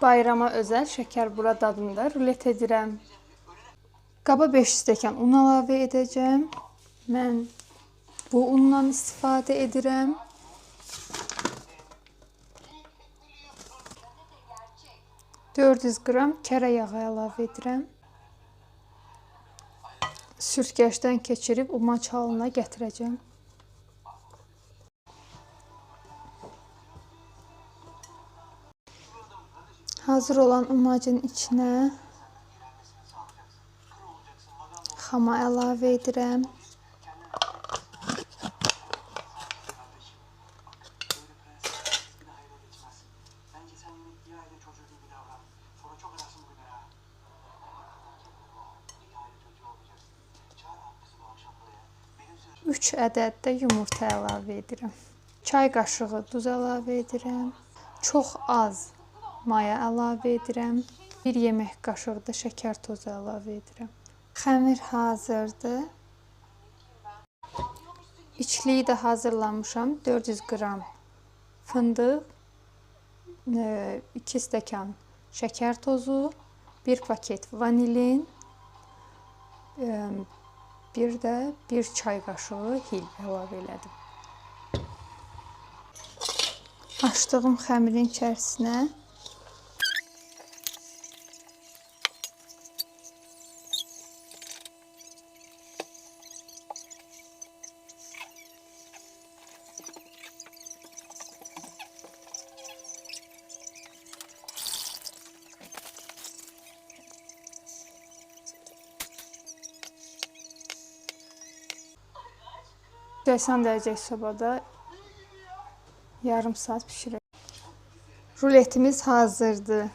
Bayrama özəl şəkər bura dadında rulet edirəm. Qaba 5 stəkan un əlavə edəcəm. Mən bu undan istifadə edirəm. $400 qram kərə yağı əlavə edirəm. Sürtkəşdən keçirib umac halına gətirəcəm. Hazır olan umacın içinə xama əlavə edirəm. Üç ədəd də yumurta əlavə edirəm. Çay qaşığı duz əlavə edirəm. Çox az maya əlavə edirəm. 1 yemək qaşığı da şəkər tozu əlavə edirəm. Xəmir hazırdır. İçliyi də hazırlamışam. 400 qram fındıq, 2 stəkan şəkər tozu, 1 paket vanilin, bir də 1 çay qaşığı hil əlavə elədim. Açdığım xəmirin içərisinə %80 dərəcəlik sobada yarım saat pişirək. Ruletimiz hazırdır.